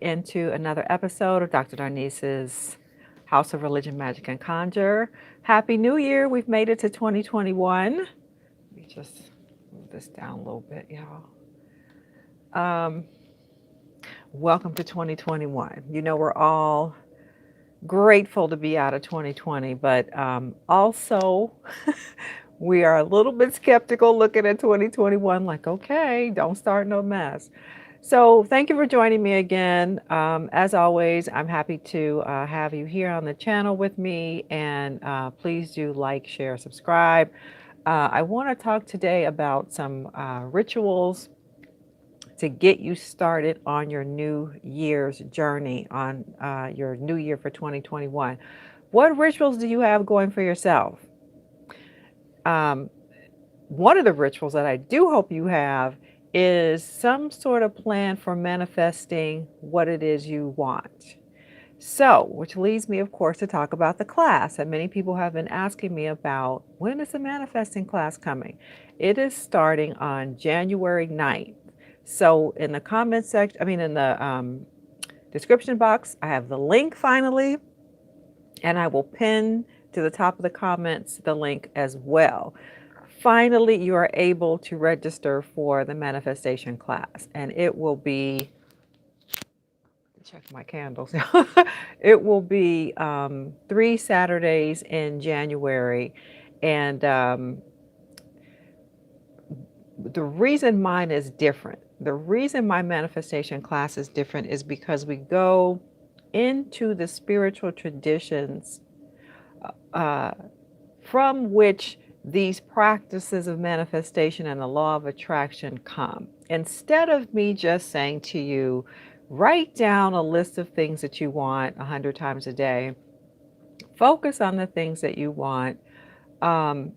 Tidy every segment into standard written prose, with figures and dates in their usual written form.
into another episode of Dr. Darnise's House of Religion, Magic, and Conjure. Happy New Year. We've made it to 2021. Let me just move this down a little bit, y'all. Um, Welcome to 2021. You know, we're all grateful to be out of 2020, but also we are a little bit skeptical looking at 2021, like, okay, don't start no mess. So, thank you for joining me again. As always, I'm happy to have you here on the channel with me, and please do like, share, subscribe. I want to talk today about some rituals to get you started on your New Year's journey, on your new year for 2021. What rituals do you have going for yourself? Um, One of the rituals that I do hope you have is some sort of plan for manifesting what it is you want. So, which leads me, of course, to talk about the class that many people have been asking me about. When is the manifesting class coming? It is starting on January 9th. So, in the comment section, in the description box, I have the link finally, and I will pin to the top of the comments the link as well. Finally, you are able to register for the manifestation class, and it will be, check my candles. It will be 3 Saturdays in January. And the reason mine is different, the reason my manifestation class is different is because we go into the spiritual traditions uh, from which these practices of manifestation and the law of attraction come. Instead of me just saying to you, write down a list of things that you want 100 times a day, focus on the things that you want. I'm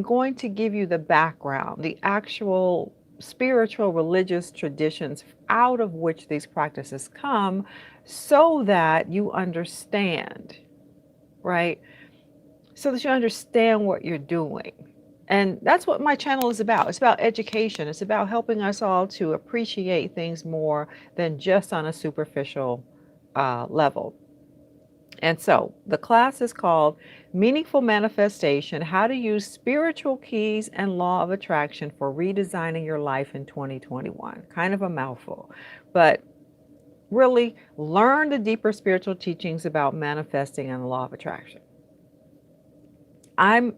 going to give you the background, the actual spiritual religious traditions out of which these practices come, so that you understand, right? So that you understand what you're doing. And that's what my channel is about. It's about education. It's about helping us all to appreciate things more than just on a superficial level. And so the class is called Meaningful Manifestation: How to Use Spiritual Keys and Law of Attraction for Redesigning Your Life in 2021. Kind of a mouthful, but really learn the deeper spiritual teachings about manifesting and the law of attraction. I'm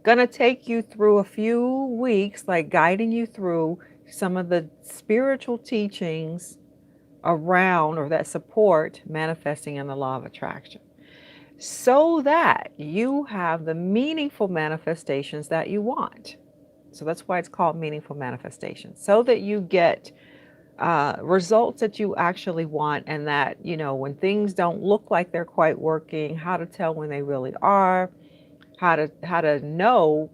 going to take you through a few weeks, like guiding you through some of the spiritual teachings around or that support manifesting in the law of attraction, so that you have the meaningful manifestations that you want. So that's why it's called meaningful manifestation, so that you get results that you actually want, and that, you know, when things don't look like they're quite working, how to tell when they really are, how to know,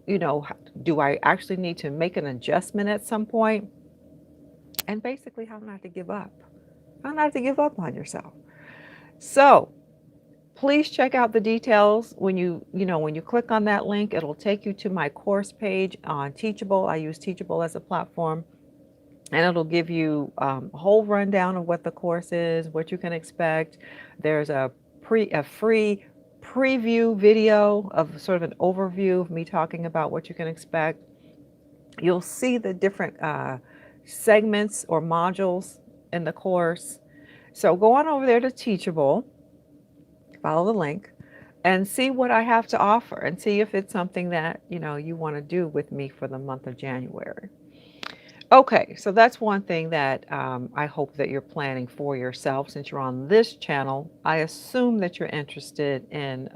you know, do I actually need to make an adjustment at some point, and basically how not to give up, how not to give up on yourself. So please check out the details. When when you click on that link, it'll take you to my course page on Teachable. I use Teachable as a platform, and it'll give you a whole rundown of what the course is, what you can expect. There's a free preview video of sort of an overview of me talking about what you can expect. You'll see the different segments or modules in the course. So go on over there to Teachable, follow the link, and see what I have to offer, and see if it's something that you want to do with me for the month of January. Okay, so that's one thing that I hope that you're planning for yourself. Since you're on this channel, I assume that you're interested in,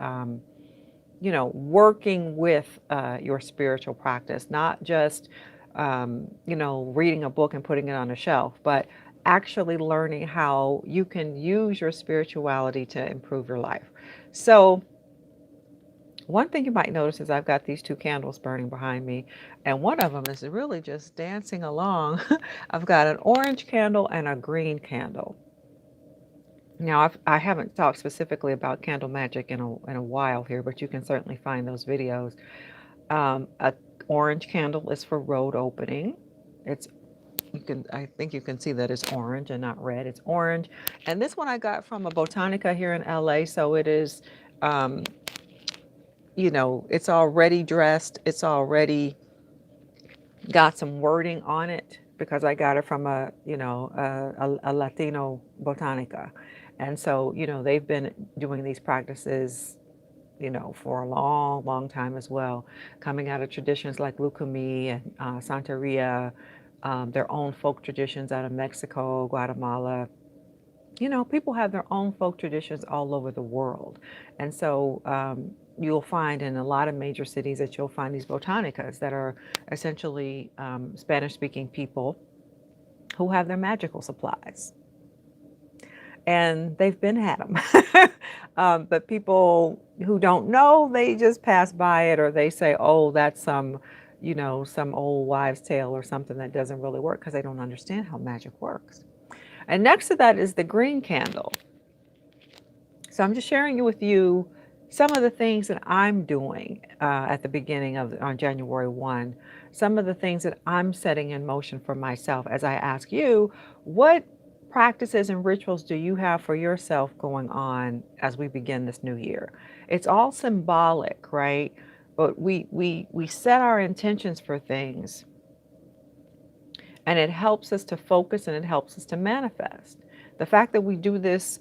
working with your spiritual practice, not just, reading a book and putting it on a shelf, but actually learning how you can use your spirituality to improve your life. So one thing you might notice is I've got these two candles burning behind me, and one of them is really just dancing along. I've got an orange candle and a green candle. Now, I haven't talked specifically about candle magic in a while here, but you can certainly find those videos. A orange candle is for road opening. It's I think you can see that it's orange and not red. It's orange. And this one I got from a Botanica here in LA. So it is, um, it's already dressed. It's already got some wording on it because I got it from a Latino Botanica. And so, they've been doing these practices, for a long, long time as well, coming out of traditions like Lucumí and Santeria, their own folk traditions out of Mexico, Guatemala. People have their own folk traditions all over the world. And so you'll find in a lot of major cities that you'll find these botanicas that are essentially Spanish speaking people who have their magical supplies. And they've been had them. But people who don't know, they just pass by it or they say, oh, that's some old wives' tale or something that doesn't really work because they don't understand how magic works. And next to that is the green candle. So I'm just sharing with you some of the things that I'm doing at the beginning on January 1, some of the things that I'm setting in motion for myself as I ask you, what practices and rituals do you have for yourself going on as we begin this new year? It's all symbolic, right? But we set our intentions for things and it helps us to focus and it helps us to manifest. The fact that we do this,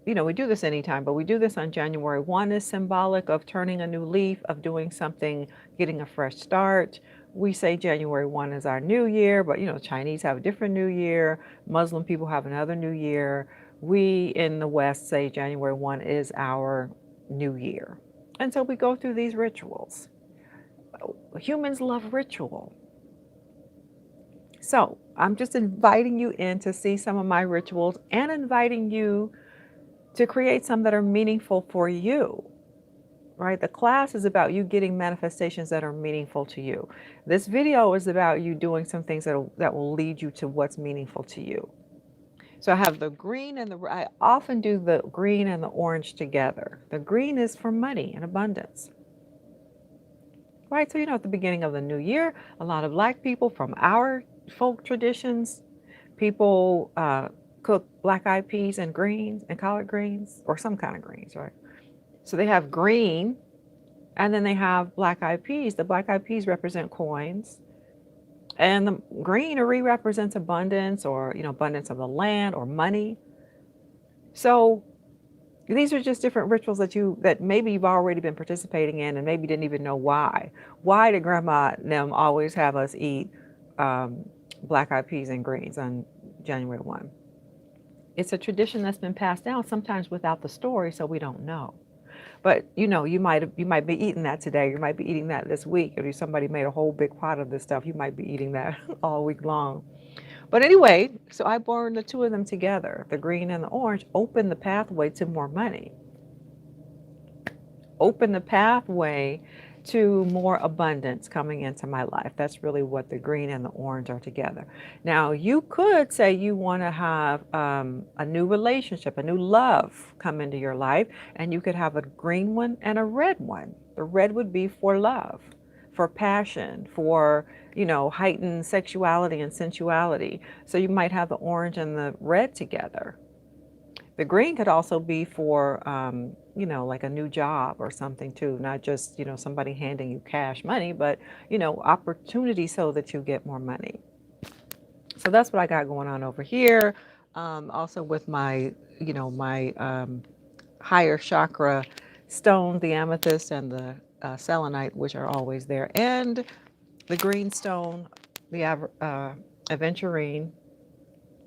we do this anytime, but we do this on January 1 is symbolic of turning a new leaf, of doing something, getting a fresh start. We say January 1 is our new year, but Chinese have a different new year. Muslim people have another new year. We in the West say January 1 is our new year. And so we go through these rituals. Humans love ritual. So I'm just inviting you in to see some of my rituals and inviting you to create some that are meaningful for you, right? The class is about you getting manifestations that are meaningful to you. This video is about you doing some things that will lead you to what's meaningful to you. So I have the green I often do the green and the orange together. The green is for money and abundance. Right, so at the beginning of the new year, a lot of Black people from our folk traditions, people cook black-eyed peas and greens and collard greens, or some kind of greens, right? So they have green, and then they have black-eyed peas. The black-eyed peas represent coins, and the greenery represents abundance, or abundance of the land or money. So these are just different rituals that maybe you've already been participating in and maybe didn't even know why. Why did grandma and them always have us eat black-eyed peas and greens on January 1? It's a tradition that's been passed down, sometimes without the story, so we don't know. But you might be eating that today. You might be eating that this week. Or if somebody made a whole big pot of this stuff, you might be eating that all week long. But anyway, so I burned the two of them together, the green and the orange, open the pathway to more money. Open the pathway to more abundance coming into my life. That's really what the green and the orange are together. Now, you could say you want to have a new relationship, a new love come into your life, and you could have a green one and a red one. The red would be for love, for passion, for heightened sexuality and sensuality. So you might have the orange and the red together. The green could also be for, like a new job or something too, not just, somebody handing you cash money, but, opportunity so that you get more money. So that's what I got going on over here. Also with my, my higher chakra stone, the amethyst and the selenite, which are always there. And the green stone, the aventurine,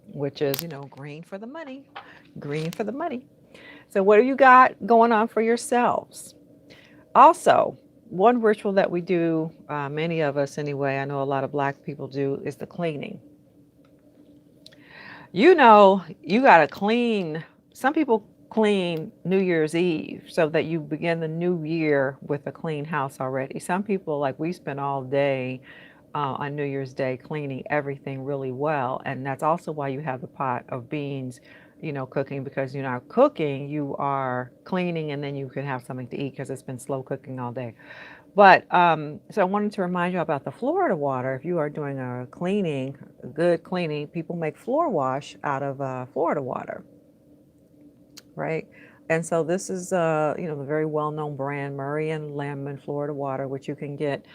which is, green for the money, green for the money. So what do you got going on for yourselves? Also, one ritual that we do, many of us anyway, I know a lot of Black people do, is the cleaning. You got to clean. Some people clean New Year's Eve so that you begin the new year with a clean house already. Some people, like we spend all day on New Year's Day cleaning everything really well. And that's also why you have the pot of beans, cooking, because you're not cooking, you are cleaning, and then you can have something to eat because it's been slow cooking all day. But so I wanted to remind you about the Florida water. If you are doing a cleaning, a good cleaning, people make floor wash out of Florida water, right? And so this is, the very well-known brand, Murray and Lemon Florida water, which you can get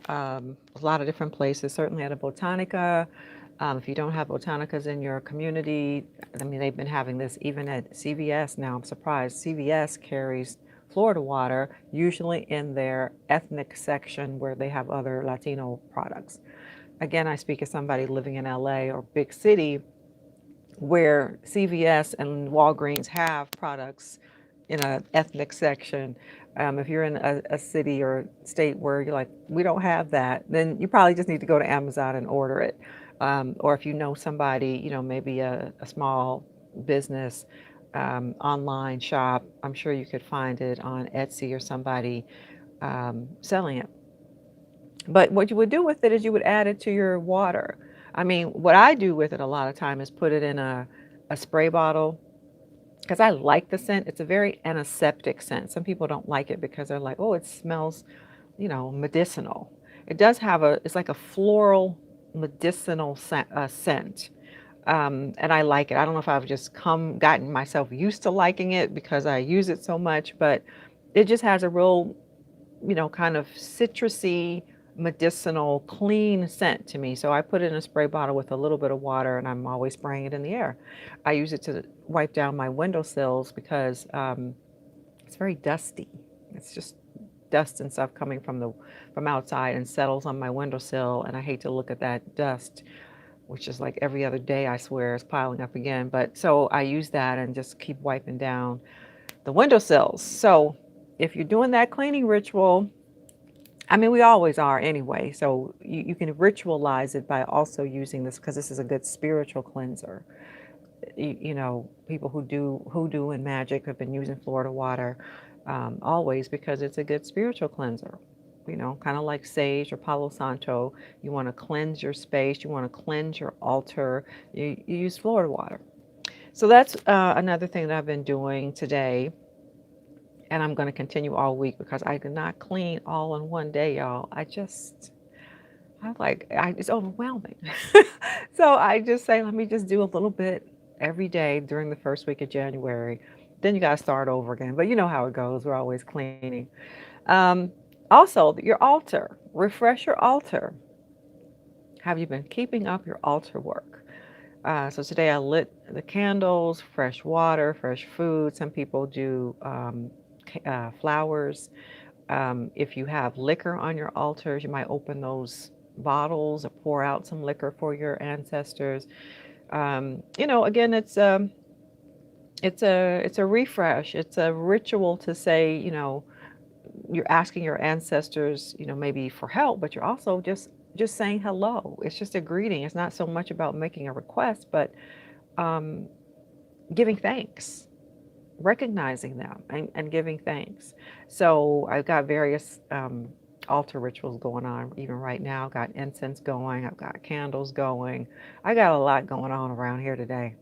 a lot of different places, certainly at a Botanica. If you don't have Botanicas in your community, I mean, they've been having this even at CVS now. I'm surprised. CVS carries Florida water, usually in their ethnic section where they have other Latino products. Again, I speak as somebody living in LA or big city where CVS and Walgreens have products in an ethnic section. If you're in a city or state where you're like, we don't have that, then you probably just need to go to Amazon and order it. Or if you know somebody, maybe a small business online shop, I'm sure you could find it on Etsy or somebody selling it. But what you would do with it is you would add it to your water. I mean, what I do with it a lot of time is put it in a spray bottle because I like the scent. It's a very antiseptic scent. Some people don't like it because they're like, oh, it smells, medicinal. It does have it's like a floral medicinal scent. And I like it. I don't know if I've just gotten myself used to liking it because I use it so much, but it just has a real kind of citrusy, medicinal, clean scent to me. So I put it in a spray bottle with a little bit of water and I'm always spraying it in the air. I use it to wipe down my windowsills because it's very dusty. It's just dust and stuff coming from outside and settles on my windowsill. And I hate to look at that dust, which is like every other day, I swear, is piling up again. But so I use that and just keep wiping down the windowsills. So if you're doing that cleaning ritual, I mean, we always are anyway. So you can ritualize it by also using this because this is a good spiritual cleanser. People who do hoodoo and magic have been using Florida water always because it's a good spiritual cleanser. Kind of like sage or Palo Santo. You want to cleanse your space. You want to cleanse your altar. You use Florida water. So that's another thing that I've been doing today. And I'm going to continue all week because I did not clean all in one day, y'all. It's overwhelming. So I just say, let me just do a little bit every day during the first week of January. Then you got to start over again. But you know how it goes. We're always cleaning. Um, Also, your altar, refresh your altar. Have you been keeping up your altar work? So today I lit the candles, fresh water, fresh food. Some people do flowers. If you have liquor on your altars, you might open those bottles or pour out some liquor for your ancestors. Again, it's a refresh. It's a ritual to say, you're asking your ancestors, maybe for help, but you're also just saying hello. It's just a greeting. It's not so much about making a request, but um, giving thanks, recognizing them and giving thanks. So I've got various altar rituals going on even right now. I've got incense going. I've got candles going. I got a lot going on around here today.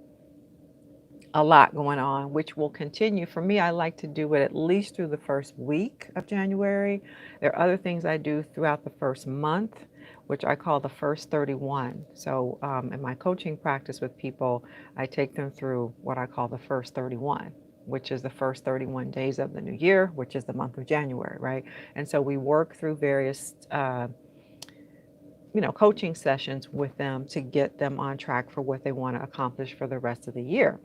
A lot going on, which will continue. For me, I like to do it at least through the first week of January. There are other things I do throughout the first month, which I call the first 31. So in my coaching practice with people, I take them through what I call the first 31, which is the first 31 days of the new year, which is the month of January, right? And so we work through various coaching sessions with them to get them on track for what they want to accomplish for the rest of the year.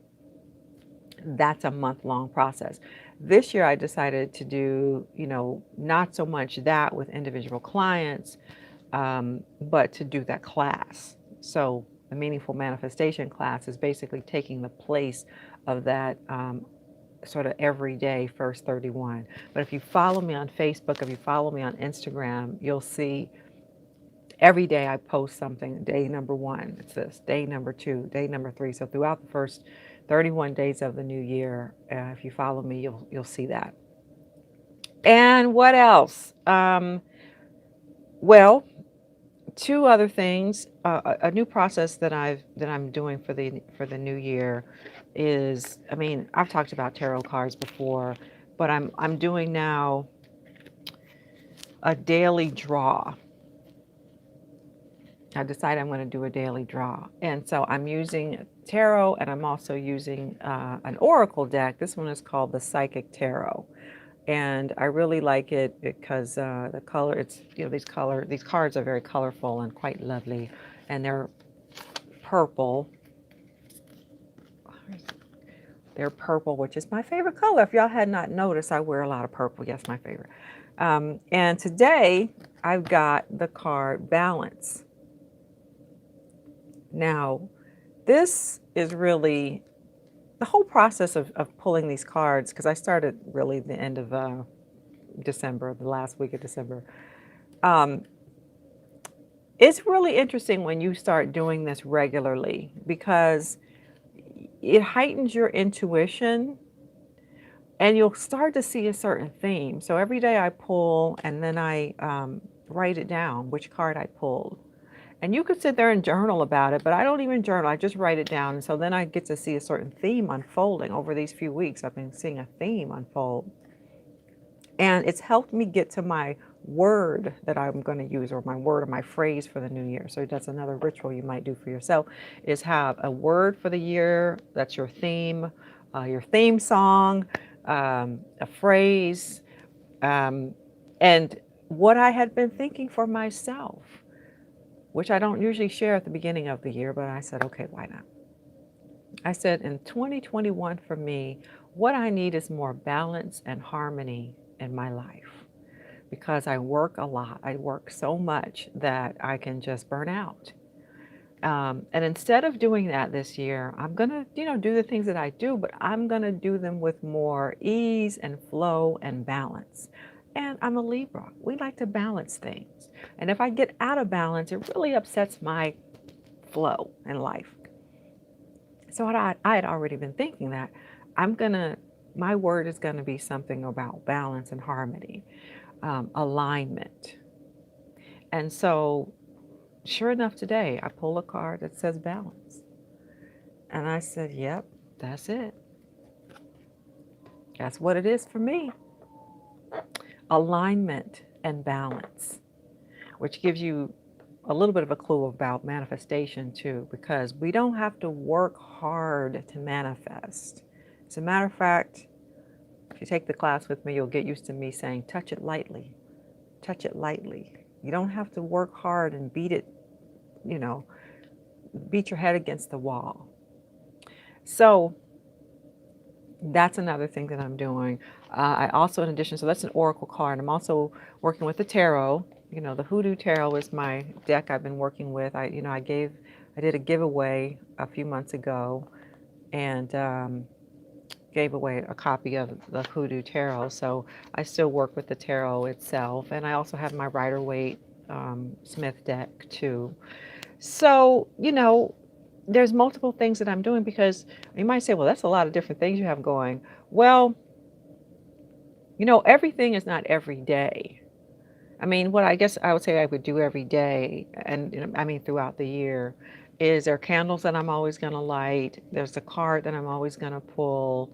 That's a month-long process. This year I decided to do, not so much that with individual clients, but to do that class. So the meaningful manifestation class is basically taking the place of that sort of everyday first 31. But if you follow me on Facebook, if you follow me on Instagram, you'll see every day I post something. Day number 1, it's this. Day number 2, day number 3. So throughout the first 31 days of the new year, if you follow me, you'll see that. And what else? Well, 2 other things. A new process that I'm doing for the new year is, I mean, I've talked about tarot cards before, but I'm doing now a daily draw. I decided I'm going to do a daily draw. And so I'm using tarot, and I'm also using an oracle deck. This one is called the Psychic Tarot. And I really like it because the color, it's, these cards are very colorful and quite lovely. And they're purple. They're purple, which is my favorite color. If y'all had not noticed, I wear a lot of purple. Yes, my favorite. And today I've got the card Balance. Now, this is really the whole process of pulling these cards, because I started really the end of December, the last week of December. It's really interesting when you start doing this regularly, because it heightens your intuition and you'll start to see a certain theme. So every day I pull, and then I write it down, which card I pulled. And you could sit there and journal about it, but I don't even journal. I just write it down. And so then I get to see a certain theme unfolding over these few weeks. I've been seeing a theme unfold. And it's helped me get to my word that I'm going to use, or my word or my phrase for the new year. So that's another ritual you might do for yourself, is have a word for the year. That's your theme song, a phrase. And what I had been thinking for myself, which I don't usually share at the beginning of the year, but I said, okay, why not? I said, in 2021 for me, what I need is more balance and harmony in my life, because I work a lot. I work so much that I can just burn out. And instead of doing that this year, I'm going to, do the things that I do, but I'm going to do them with more ease and flow and balance. And I'm a Libra. We like to balance things. And if I get out of balance, it really upsets my flow in life. So I had already been thinking that my word is going to be something about balance and harmony, alignment. And so sure enough, today I pull a card that says balance. And I said, yep, that's it. That's what it is for me. Alignment and balance, which gives you a little bit of a clue about manifestation too, because we don't have to work hard to manifest. As a matter of fact, if you take the class with me, you'll get used to me saying, touch it lightly, touch it lightly. You don't have to work hard and beat it, beat your head against the wall. So that's another thing that I'm doing. I also, in addition, so that's an oracle card. I'm also working with the tarot. The Hoodoo Tarot is my deck I've been working with. I did a giveaway a few months ago, and gave away a copy of the Hoodoo Tarot. So I still work with the tarot itself, and I also have my Rider-Waite Smith deck too. So there's multiple things that I'm doing, because you might say, well, that's a lot of different things you have going. Well, everything is not every day. I mean, what I guess I would say I would do every day, and throughout the year, is there are candles that I'm always going to light. There's a card that I'm always going to pull.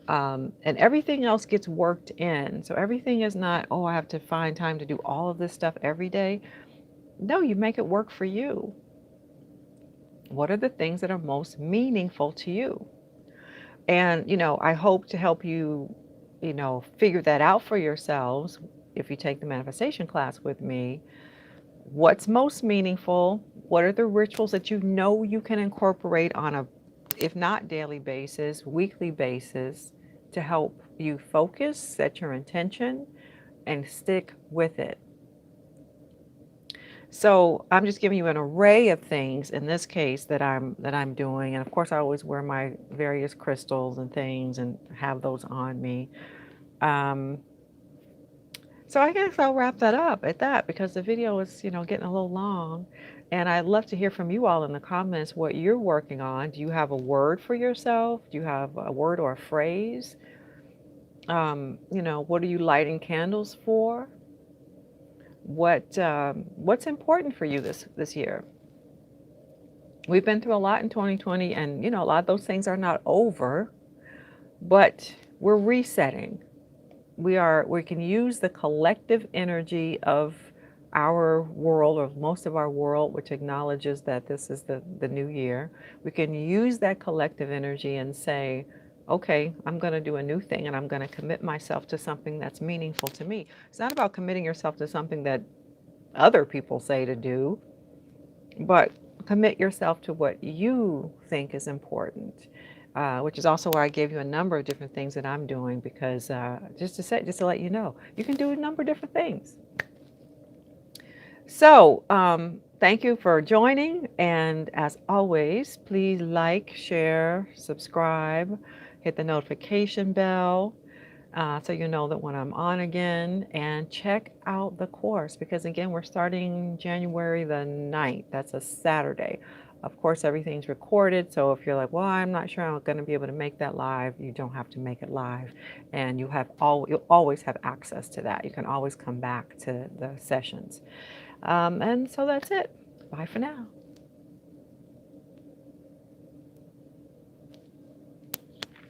And everything else gets worked in. So everything is not, oh, I have to find time to do all of this stuff every day. No, you make it work for you. What are the things that are most meaningful to you? And, I hope to help you, figure that out for yourselves. If you take the manifestation class with me, what's most meaningful? What are the rituals that you can incorporate on a, if not daily basis, weekly basis, to help you focus, set your intention, and stick with it? So I'm just giving you an array of things in this case that I'm doing. And of course, I always wear my various crystals and things and have those on me. So I guess I'll wrap that up at that, because the video is, getting a little long. And I'd love to hear from you all in the comments what you're working on. Do you have a word for yourself? Do you have a word or a phrase? What are you lighting candles for? What's important for you this year? We've been through a lot in 2020, and a lot of those things are not over, but we're resetting. we can use the collective energy of our world, or most of our world, which acknowledges that this is the new year. We can use that collective energy and say, okay, I'm going to do a new thing and I'm going to commit myself to something that's meaningful to me. It's not about committing yourself to something that other people say to do, but commit yourself to what you think is important. Which is also why I gave you a number of different things that I'm doing, because just to let you know, you can do a number of different things. So thank you for joining, and as always, please like, share, subscribe, hit the notification bell, so you know that when I'm on again, and check out the course, because again, we're starting January the 9th. That's a Saturday. Of course, everything's recorded, so if you're like, well, I'm not sure I'm going to be able to make that live, you don't have to make it live, and you'll always have access to that. You can always come back to the sessions. And so that's it. Bye for now.